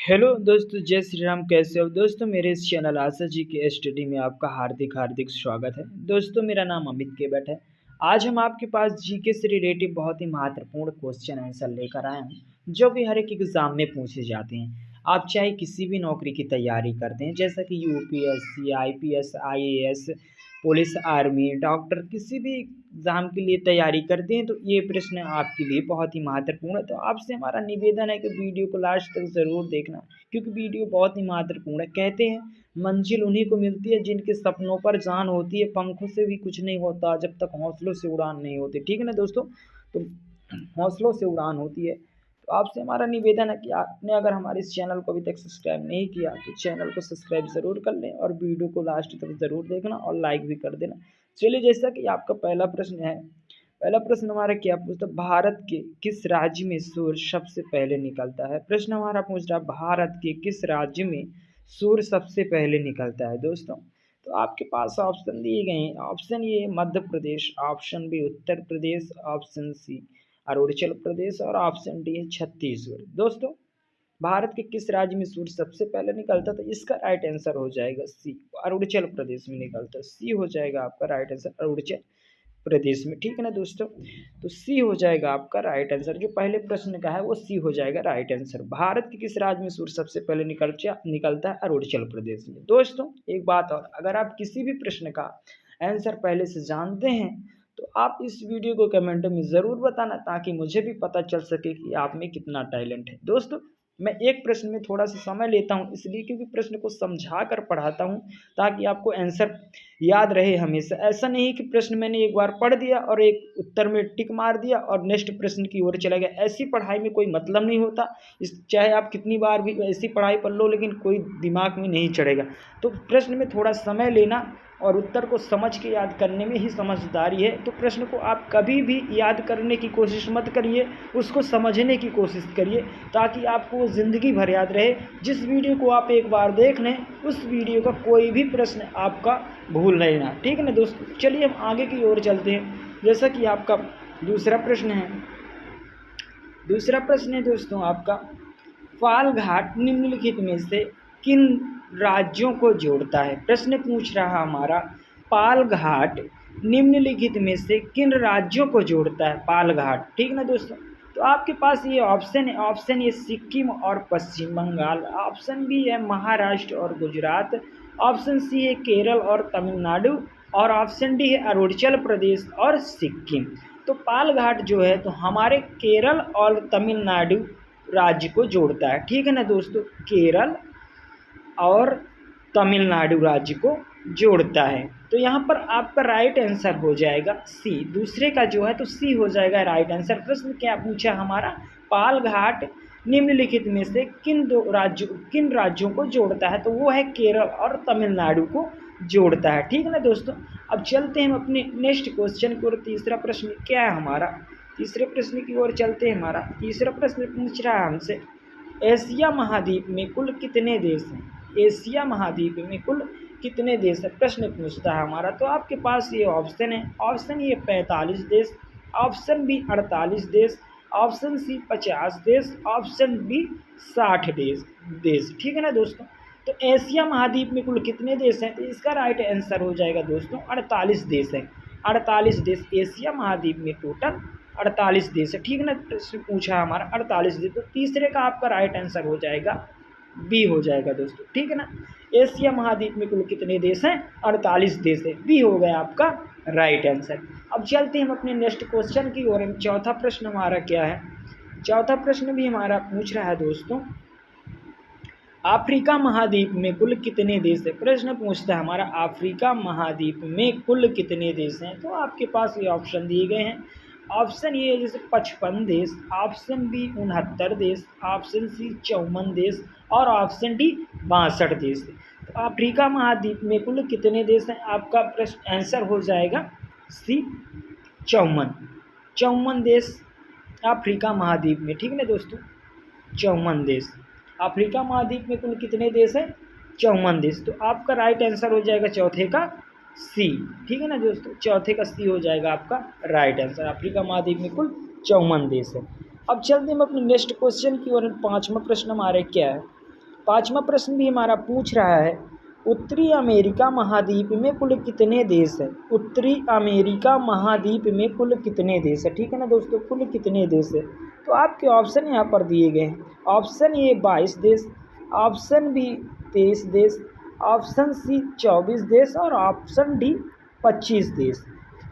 Hello दोस्तों, जय श्री राम। कैसे हो दोस्तों? मेरे इस चैनल आशा जी के स्टडी में आपका हार्दिक हार्दिक स्वागत है। दोस्तों, मेरा नाम अमित केवट है। आज हम आपके पास जीके से रिलेटेड बहुत ही महत्वपूर्ण क्वेश्चन आंसर लेकर आए हैं, जो कि हर एक एग्जाम में पूछे जाते हैं। आप चाहे किसी भी नौकरी की तैयारी करते हैं, जैसा कि UPSC, IPS, IAS, police, army, doctor, किसी भी एग्ज़ाम के लिए तैयारी करते हैं, तो ये प्रश्न आपके लिए बहुत ही महत्वपूर्ण है। तो आपसे हमारा निवेदन है कि वीडियो को लास्ट तक ज़रूर देखना, क्योंकि वीडियो बहुत ही महत्वपूर्ण है। कहते हैं मंजिल उन्हीं को मिलती है जिनके सपनों पर जान होती है, पंखों से भी कुछ नहीं होता जब तक हौसलों से उड़ान नहीं होती। ठीक है ना दोस्तों? तो हौसलों से उड़ान होती है। तो आपसे हमारा निवेदन है कि आपने अगर हमारे इस चैनल को अभी तक सब्सक्राइब नहीं किया तो चैनल को सब्सक्राइब ज़रूर कर लें और वीडियो को लास्ट तक ज़रूर देखना और लाइक भी कर देना। चलिए, जैसा कि आपका पहला प्रश्न है, पहला प्रश्न हमारा क्या पूछता है? भारत के किस राज्य में सूर्य सबसे पहले निकलता है? प्रश्न हमारा पूछ रहा है, भारत के किस राज्य में सूर्य सबसे पहले निकलता है दोस्तों? तो आपके पास ऑप्शन दिए गए हैं। Option A Madhya Pradesh, option B Uttar Pradesh, option C Arunachal Pradesh और ऑप्शन डी है छत्तीसगढ़। दोस्तों, भारत के किस राज्य में सूर्य सबसे पहले निकलता था? इसका राइट आंसर हो जाएगा सी, अरुणाचल प्रदेश में निकलता। सी हो जाएगा आपका राइट आंसर, अरुणाचल प्रदेश में। ठीक है ना दोस्तों? तो सी हो जाएगा आपका राइट आंसर। जो पहले प्रश्न का है वो सी हो जाएगा राइट आंसर। भारत के किस राज्य में सूर्य सबसे पहले निकलता है? अरुणाचल प्रदेश में। दोस्तों, एक बात और, अगर आप किसी भी प्रश्न का आंसर पहले से जानते हैं तो आप इस वीडियो को कमेंट में ज़रूर बताना, ताकि मुझे भी पता चल सके कि आप में कितना टैलेंट है। दोस्तों, मैं एक प्रश्न में थोड़ा सा समय लेता हूँ, इसलिए क्योंकि प्रश्न को समझा कर पढ़ाता हूँ, ताकि आपको आंसर याद रहे हमेशा। ऐसा नहीं कि प्रश्न मैंने एक बार पढ़ दिया और एक उत्तर में टिक मार दिया और नेक्स्ट प्रश्न की ओर चला गया। ऐसी पढ़ाई में कोई मतलब नहीं होता। चाहे आप कितनी बार भी ऐसी पढ़ाई पढ़ लो, लेकिन कोई दिमाग में नहीं चढ़ेगा। तो प्रश्न में थोड़ा समय लेना और उत्तर को समझ के याद करने में ही समझदारी है। तो प्रश्न को आप कभी भी याद करने की कोशिश मत करिए, उसको समझने की कोशिश करिए, ताकि आपको ज़िंदगी भर याद रहे। जिस वीडियो को आप एक बार देख लें, उस वीडियो का कोई भी प्रश्न आपका भूल नहीं ना। ठीक है ना दोस्तों? चलिए हम आगे की ओर चलते हैं। जैसा कि आपका दूसरा प्रश्न है, दूसरा प्रश्न है दोस्तों आपका, फाल घाट निम्नलिखित में से किन राज्यों को जोड़ता है? प्रश्न पूछ रहा हमारा, पाल घाट निम्नलिखित में से किन राज्यों को जोड़ता है? पाल घाट। ठीक ना दोस्तों? तो आपके पास ये ऑप्शन है। ऑप्शन ए सिक्किम और पश्चिम बंगाल, ऑप्शन बी है महाराष्ट्र और गुजरात, ऑप्शन सी है केरल और तमिलनाडु और ऑप्शन डी है अरुणाचल प्रदेश और सिक्किम। तो पाल घाट जो है तो हमारे केरल और तमिलनाडु राज्य को जोड़ता है। ठीक है ना दोस्तों? केरल और तमिलनाडु राज्य को जोड़ता है। तो यहाँ पर आपका राइट आंसर हो जाएगा सी। दूसरे का जो है तो सी हो जाएगा राइट आंसर। प्रश्न क्या पूछा हमारा? पाल घाट निम्नलिखित में से किन राज्यों को जोड़ता है? तो वो है केरल और तमिलनाडु को जोड़ता है। ठीक है ना दोस्तों? अब चलते हैं हम अपने नेक्स्ट क्वेश्चन की ओर। तीसरा प्रश्न क्या है हमारा? तीसरे प्रश्न की ओर चलते हैं। हमारा तीसरा प्रश्न पूछ रहा है हमसे, एशिया महाद्वीप में कुल कितने देश हैं? एशिया महाद्वीप में कुल कितने देश है? प्रश्न पूछता है हमारा। तो आपके पास ये ऑप्शन है। ऑप्शन ए 45 देश, ऑप्शन बी 48 देश, ऑप्शन सी 50 देश, ऑप्शन बी 60 देश। ठीक है ना दोस्तों? तो एशिया महाद्वीप में कुल कितने देश हैं? तो इसका राइट आंसर हो जाएगा दोस्तों 48 देश है। 48 देश एशिया महाद्वीप में टोटल 48 देश है। ठीक है ना? प्रश्न पूछा हमारा 48 देश। तो तीसरे का आपका राइट आंसर हो जाएगा बी हो जाएगा दोस्तों। ठीक है ना? एशिया महाद्वीप में कुल कितने देश हैं? 48 देश है। बी हो गया आपका राइट आंसर। अब चलते हैं हम अपने नेक्स्ट क्वेश्चन की ओर। चौथा प्रश्न हमारा क्या है? चौथा प्रश्न भी हमारा पूछ रहा है दोस्तों, अफ्रीका महाद्वीप में कुल कितने देश है? प्रश्न पूछता है हमारा, अफ्रीका महाद्वीप में कुल कितने देश हैं? तो आपके पास ये ऑप्शन दिए गए हैं। ऑप्शन ए जैसे 55 देश, ऑप्शन बी 69 देश, ऑप्शन सी 54 देश और ऑप्शन डी 62 देश। तो अफ्रीका महाद्वीप में कुल कितने देश हैं? आपका प्रश्न आंसर हो जाएगा सी 54 देश अफ्रीका महाद्वीप में। ठीक है ना दोस्तों? 54 देश। अफ्रीका महाद्वीप में कुल कितने देश हैं? 54 देश। तो आपका राइट आंसर हो जाएगा चौथे का सी। ठीक है ना दोस्तों? चौथे का सी हो जाएगा आपका राइट आंसर। अफ्रीका महाद्वीप में कुल 54 देश है। अब चलते हम अपने नेक्स्ट क्वेश्चन की ओर। पांचवा प्रश्न हमारे क्या है? पांचवा प्रश्न भी हमारा पूछ रहा है, उत्तरी अमेरिका महाद्वीप में कुल कितने देश हैं? उत्तरी अमेरिका महाद्वीप में कुल कितने देश है? ठीक है ना दोस्तों, कुल कितने देश है? तो आपके ऑप्शन यहाँ पर दिए गए हैं। ऑप्शन ए 22 देश, ऑप्शन बी 23 देश, ऑप्शन सी 24 देश और ऑप्शन डी 25 देश।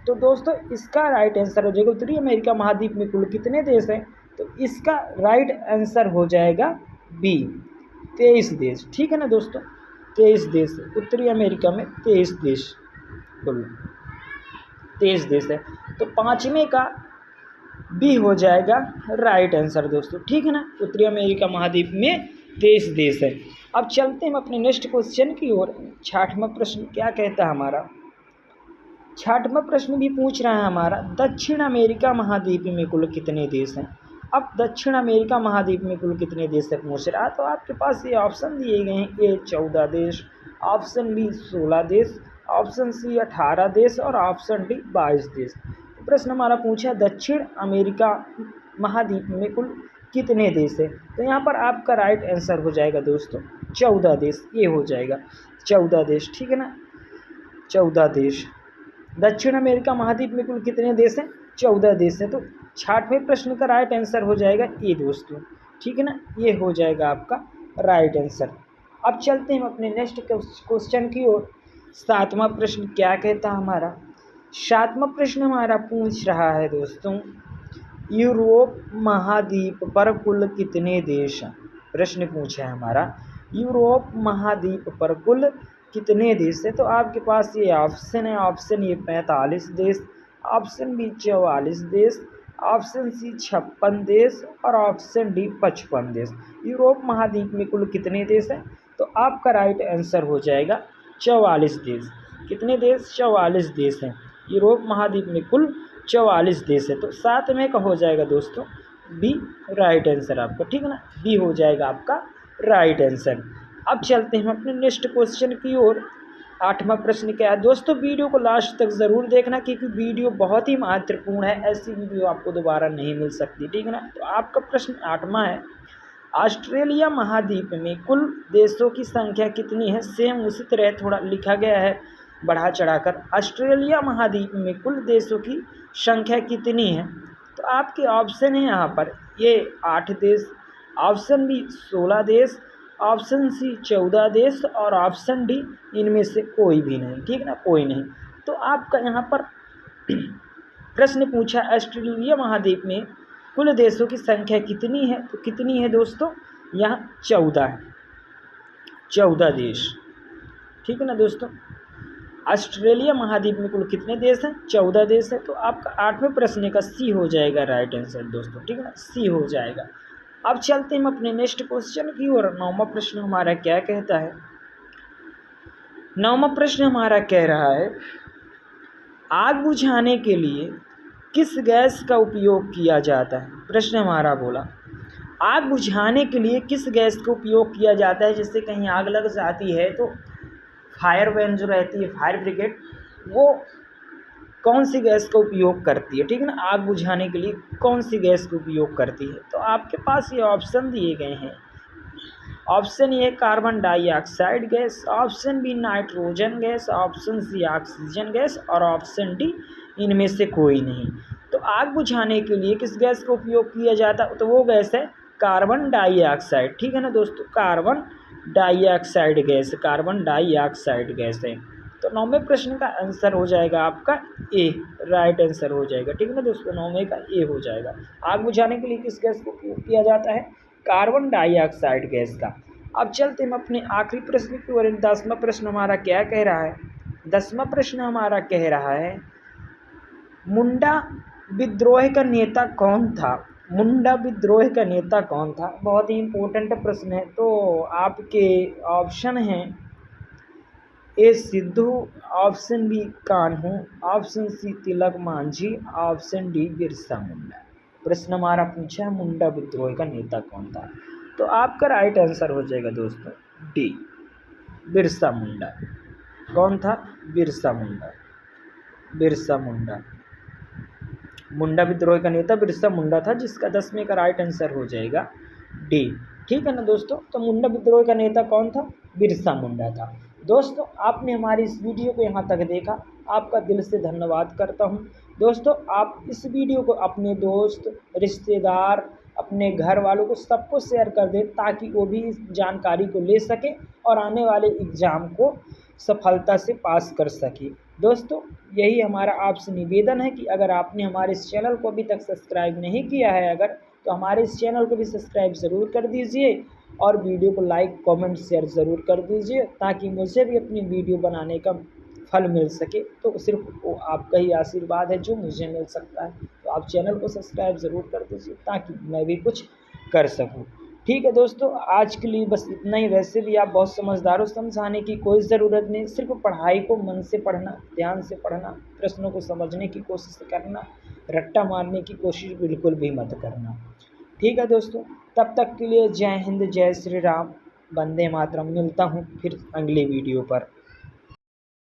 तो दोस्तों इसका राइट आंसर हो जाएगा, उत्तरी अमेरिका महाद्वीप में कुल कितने देश हैं? तो इसका राइट आंसर हो जाएगा बी 23 देश। ठीक है ना दोस्तों, 23 देश, उत्तरी अमेरिका में 23 देश, कुल 23 देश है। तो पाँचवें का बी हो जाएगा राइट आंसर दोस्तों। ठीक है ना, उत्तरी अमेरिका महाद्वीप में 23 देश है। अब चलते हैं हम अपने नेक्स्ट क्वेश्चन की ओर। 6वां प्रश्न क्या कहता है हमारा? 6वां प्रश्न भी पूछ रहा है हमारा, दक्षिण अमेरिका महाद्वीप में कुल कितने देश हैं? अब दक्षिण अमेरिका महाद्वीप में कुल कितने देश से पूछ रहा है, तो आपके पास ये ऑप्शन दिए गए हैं, ए 14 देश, ऑप्शन बी 16 देश, ऑप्शन सी 18 देश और ऑप्शन डी 22 देश। तो प्रश्न हमारा पूछा दक्षिण अमेरिका महाद्वीप में कुल कितने देश है? तो यहाँ पर आपका राइट आंसर हो जाएगा दोस्तों 14 देश, ये हो जाएगा 14 देश। ठीक है ना, 14 देश। दक्षिण अमेरिका महाद्वीप में कुल कितने देश हैं? 14 देश हैं। तो 6वें प्रश्न का राइट आंसर हो जाएगा ए दोस्तों। ठीक है ना, ये हो जाएगा आपका राइट आंसर। अब चलते हैं हम अपने नेक्स्ट क्वेश्चन की ओर। 7वां प्रश्न क्या कहता है हमारा? 7वां प्रश्न हमारा पूछ रहा है दोस्तों, यूरोप महाद्वीप पर कुल कितने देश हैं? प्रश्न पूछा है हमारा, यूरोप महाद्वीप पर कुल कितने देश है? तो आपके पास ये ऑप्शन है, ऑप्शन ए 45 देश, ऑप्शन बी 44 देश, ऑप्शन सी 56 देश और ऑप्शन डी 55 देश। यूरोप महाद्वीप में कुल कितने देश हैं? तो आपका राइट आंसर हो जाएगा 44 देश। कितने देश? 44 देश हैं। यूरोप महाद्वीप में कुल 44 देश है। तो 7वें का हो जाएगा दोस्तों बी राइट आंसर आपका। ठीक है ना, बी हो जाएगा आपका राइट आंसर। अब चलते हैं अपने नेक्स्ट क्वेश्चन की ओर। 8वां प्रश्न क्या है दोस्तों? वीडियो को लास्ट तक ज़रूर देखना क्योंकि वीडियो बहुत ही महत्वपूर्ण है, ऐसी वीडियो आपको दोबारा नहीं मिल सकती। ठीक है ना, तो आपका प्रश्न 8वां है, ऑस्ट्रेलिया महाद्वीप में कुल देशों की संख्या कितनी है? सेम उसी तरह थोड़ा लिखा गया है बढ़ा चढ़ाकर, ऑस्ट्रेलिया महाद्वीप में कुल देशों की संख्या कितनी है? तो आपके ऑप्शन है यहाँ पर, ये 8 देश, ऑप्शन बी 16 देश, ऑप्शन सी 14 देश और ऑप्शन डी इनमें से कोई भी नहीं। ठीक है ना, कोई नहीं। तो आपका यहाँ पर प्रश्न पूछा ऑस्ट्रेलिया महाद्वीप में कुल देशों की संख्या कितनी है? तो कितनी है दोस्तों? यहाँ 14 है, 14 देश। ठीक है ना दोस्तों, ऑस्ट्रेलिया महाद्वीप में कुल कितने देश हैं? 14 देश है। तो आपका 8वें प्रश्न का सी हो जाएगा राइट आंसर दोस्तों। ठीक है ना, सी हो जाएगा। अब चलते हैं हम अपने नेक्स्ट क्वेश्चन की ओर। 9वां प्रश्न हमारा क्या कहता है? 9वां प्रश्न हमारा कह रहा है, आग बुझाने के लिए किस गैस का उपयोग किया जाता है? प्रश्न हमारा बोला, आग बुझाने के लिए किस गैस का उपयोग किया जाता है? जैसे कहीं आग लग जाती है तो फायर वैन जो रहती है, फायर ब्रिगेड, वो कौन सी गैस का उपयोग करती है? ठीक है ना, आग बुझाने के लिए कौन सी गैस का उपयोग करती है? तो आपके पास ये ऑप्शन दिए गए हैं, option A carbon dioxide gas, option B nitrogen gas, option C oxygen gas और ऑप्शन डी इनमें से कोई नहीं। तो आग बुझाने के लिए किस गैस का उपयोग किया जाता है? तो वो गैस है कार्बन डाइऑक्साइड। ठीक है ना दोस्तों, carbon dioxide gas, carbon dioxide gas है। तो 9वें प्रश्न का आंसर हो जाएगा आपका ए, राइट आंसर हो जाएगा। ठीक है ना दोस्तों, 9वें का ए हो जाएगा। आग बुझाने के लिए किस गैस का उपयोग किया जाता है? कार्बन डाइऑक्साइड गैस का। अब चलते हम अपने आखिरी प्रश्न की ओर। 10वां प्रश्न हमारा क्या कह रहा है? 10वां प्रश्न हमारा कह रहा है, मुंडा विद्रोह का नेता कौन था? मुंडा विद्रोह का नेता कौन था? बहुत ही इम्पोर्टेंट प्रश्न है। तो आपके ऑप्शन हैं, A Sidhu, option B Kanhu, option C Tilka Manjhi, option D Birsa Munda. प्रश्न हमारा पूछा है मुंडा विद्रोह का नेता कौन था? तो आपका राइट आंसर हो जाएगा दोस्तों डी, बिरसा मुंडा। कौन था? बिरसा मुंडा, बिरसा मुंडा। मुंडा विद्रोह का नेता बिरसा मुंडा था, जिसका 10वें का राइट आंसर हो जाएगा डी, ठीक है ना दोस्तों। तो मुंडा विद्रोह का नेता कौन था? बिरसा मुंडा था। दोस्तों आपने हमारी इस वीडियो को यहाँ तक देखा, आपका दिल से धन्यवाद करता हूँ। दोस्तों आप इस वीडियो को अपने दोस्त, रिश्तेदार, अपने घर वालों को सबको शेयर कर दें, ताकि वो भी इस जानकारी को ले सकें और आने वाले एग्ज़ाम को सफलता से पास कर सके। दोस्तों यही हमारा आपसे निवेदन है कि अगर आपने हमारे इस चैनल को अभी तक सब्सक्राइब नहीं किया है तो हमारे इस चैनल को भी सब्सक्राइब ज़रूर कर दीजिए और वीडियो को लाइक, कमेंट, शेयर ज़रूर कर दीजिए, ताकि मुझे भी अपनी वीडियो बनाने का फल मिल सके। तो सिर्फ वो आपका ही आशीर्वाद है जो मुझे मिल सकता है। तो आप चैनल को सब्सक्राइब ज़रूर कर दीजिए ताकि मैं भी कुछ कर सकूँ। ठीक है दोस्तों, आज के लिए बस इतना ही। वैसे भी आप बहुत समझदार हो, समझाने की कोई ज़रूरत नहीं। सिर्फ पढ़ाई को मन से पढ़ना, ध्यान से पढ़ना, प्रश्नों को समझने की कोशिश करना, रट्टा मारने की कोशिश बिल्कुल भी मत करना। ठीक है दोस्तों, तब तक के लिए जय हिंद, जय श्री राम, वंदे मातरम। मिलता हूँ फिर अगले वीडियो पर।